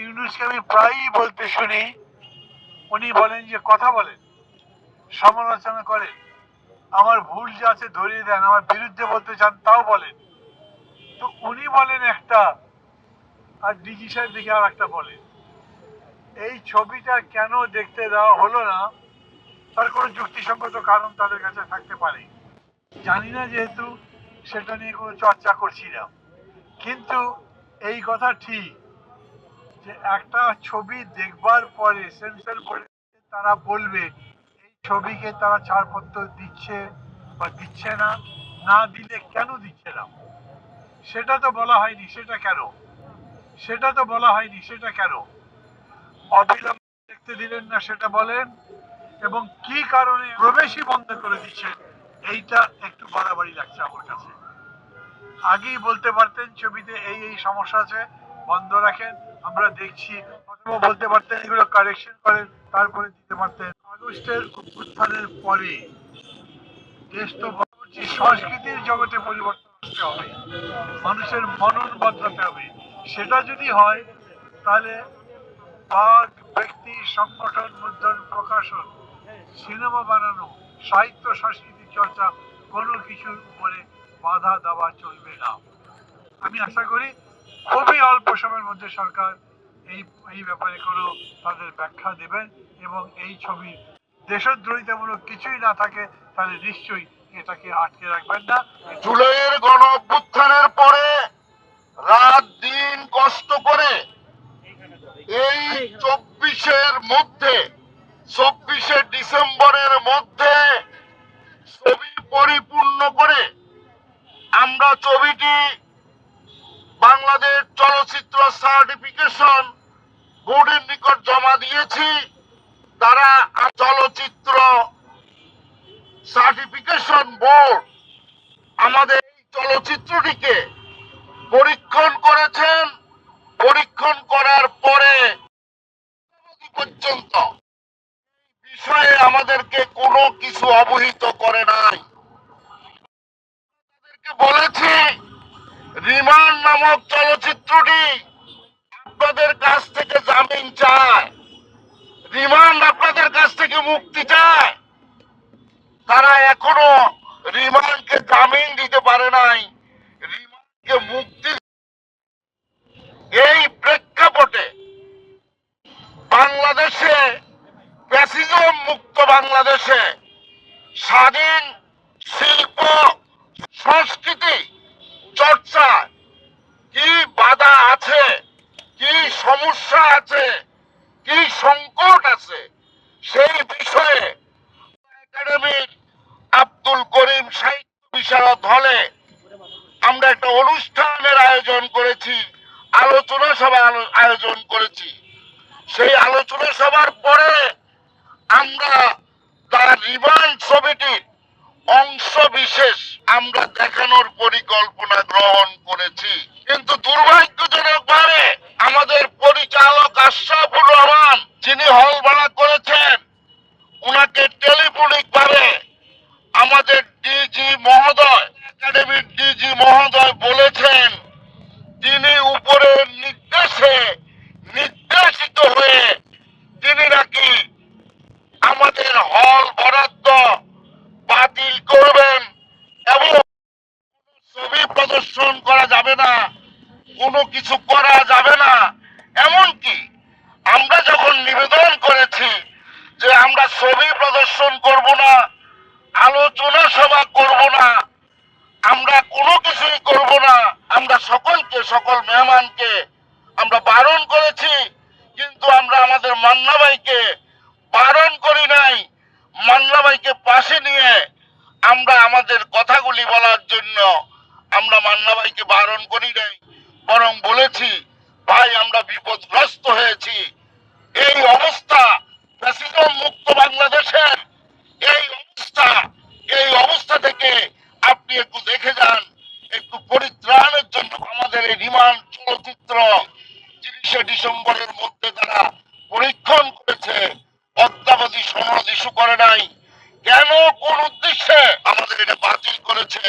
ইউনূসকে আমি প্রায়ই বলতে শুনি, উনি বলেন যে কথা বলেন, সমালোচনা করেন, আমার ভুল যা আছে ধরিয়ে দেন, আমার বিরুদ্ধে বলতে চান তাও বলেন। তো উনি বলেন একটা, আর ডিজি সাহেব দিকে আর একটা বলেন। এই ছবিটা কেন দেখতে দেওয়া হলো না, তার কোনো যুক্তিসঙ্গত কারণ তাদের কাছে থাকতে পারে, জানি না, যেহেতু সেটা নিয়ে কোনো চর্চা করছি না। কিন্তু এই কথা ঠিক যে একটা ছবি দেখবার পরে সেন্সর বোর্ডে তারা বলবে এই ছবিকে তারা ছাড়পত্র দিচ্ছে বা দিচ্ছে না, না দিলে কেন দিচ্ছে না, সেটা তো বলা হয়নি। সেটা তো বলা হয়নি, সেটা কেন অবিলম্বে দেখতে দিলেন না সেটা বলেন, এবং কি কারণে প্রবেশই বন্ধ করে দিচ্ছেন, এইটা একটু বাড়াবাড়ি লাগছে আমার কাছে। আগেই বলতে পারতেন ছবিতে এই এই সমস্যা আছে, বন্ধ রাখেন, আমরা দেখছি, অথবা বলতে পারতেন এগুলো কারেকশন করেন, তারপরে দিতে পারতেন। আগস্টের অভ্যুত্থানের পরে দেশ তো বলছি সংস্কৃতির জগতে পরিবর্তন আসতে হবে, মানুষের মনন বদলাতে হবে। সেটা যদি হয় তাহলে বাক, ব্যক্তি, সংগঠন, মুদ্রণ, প্রকাশন, সিনেমা বানানো, সাহিত্য সংস্কৃতি চর্চা, কোনো কিছুর উপরে বাধা দেওয়া চলবে না। আমি আশা করি খুবই অল্প সময়ের মধ্যে সরকার এই এই ব্যাপারে কোনো তাদের ব্যাখ্যা দেবেন, এবং এই ছবি দেশদ্রোহিতামূলক কিছুই না থাকে তাহলে নিশ্চয়ই এটাকে আটকে রাখবেন না। জুলাইয়ের গণ অভ্যুত্থানের পরে রাত দিন কষ্ট করে এই 24শে ডিসেম্বরের মধ্যে ছবি পরিপূর্ণ করে আমরা ছবিটি বাংলাদেশ চলচ্চিত্র সার্টিফিকেশন বোর্ডের নিকট জমা দিয়েছি। তারা চলচ্চিত্র সার্টিফিকেশন বোর্ড আমাদের এই চলচ্চিত্রটিকে পরীক্ষণ করেছেন। পরীক্ষণ করার পরে পর্যন্ত বিষয়ে আমাদেরকে কোনো কিছু অবহিত করে নাই। তাদেরকে বলেছি রিমান্ড নামক চলচ্চিত্রটি আপনাদের কাছ থেকে জামিন চায়, রিমান্ড আপনাদের কাছ থেকে মুক্তি চায়। তারা এখনো রিমান্ডকে জামিন দিতে পারে নাই, রিমান্ডকে মুক্তি। এই প্রেক্ষাপটে বাংলাদেশে ফ্যাসিজম মুক্ত বাংলাদেশে স্বাধীন শিল্প সংস্কৃতি চর্চা কি বাধা আছে, কি সমস্যা আছে, কি সংকট আছে, সেই বিষয়ে একাডেমির আব্দুল করিম সাহিত্য বিশারদ হলে আমরা একটা অনুষ্ঠানের আয়োজন করেছি, আলোচনা সভা আয়োজন করেছি। সেই আলোচনা সভার পরে আমরা তার রিমান্ড ছবিটির অংশ বিশেষ আমরা দেখানোর পরিকল্পনা গ্রহণ করেছি। কিন্তু দুর্ভাগ্যজনক ভাবে আমাদের পরিচালক আশরাফুর রহমান, যিনি হল ভাড়া করেছেন, উনাকে টেলিফোনিক ভাবে আমাদের ডিজি মহোদয়, একাডেমির ডিজি মহোদয় বলেছেন তিনি উপরের নির্দেশে নির্দেশিত হয়ে তিনি নাকি আমাদের হল বরাদ্দ বাতিল করবেন এবং ছবি প্রদর্শন করা যাবে না, কোনো কিছু করা যাবে না। এমনকি আমরা যখন নিবেদন করেছি যে আমরা ছবি প্রদর্শন করব না, আলোচনা সভা করব না, আমরা কোনো কিছুই করব না, আমরা সকলকে, সকল মেহমানকে আমরা বারণ করেছি, কিন্তু আমরা আমাদের মান্না ভাইকে বারণ করি নাই। মান্না ভাইকে পাশে নিয়ে আমরা আমাদের কথাগুলি বলার জন্য আমরা মান্না ভাইকে বারণ করি নাই, বরং বলেছি ভাই আমরা বিপদগ্রস্ত হয়েছি। এই অবস্থা ফ্যাসিজম মুক্ত বাংলাদেশের এই অবস্থা থেকে আপনি একটু দেখে যান, একটু পরিত্রাণের জন্য আমাদের এই রিমান্ড চলচ্চিত্র 30শে ডিসেম্বরের মধ্যে তারা পরীক্ষণ করেছে, অদ্যাবধি সনদ ইস্যু করে নাই। কেন, কোন উদ্দেশ্যে আমাদের এটা বাতিল করেছে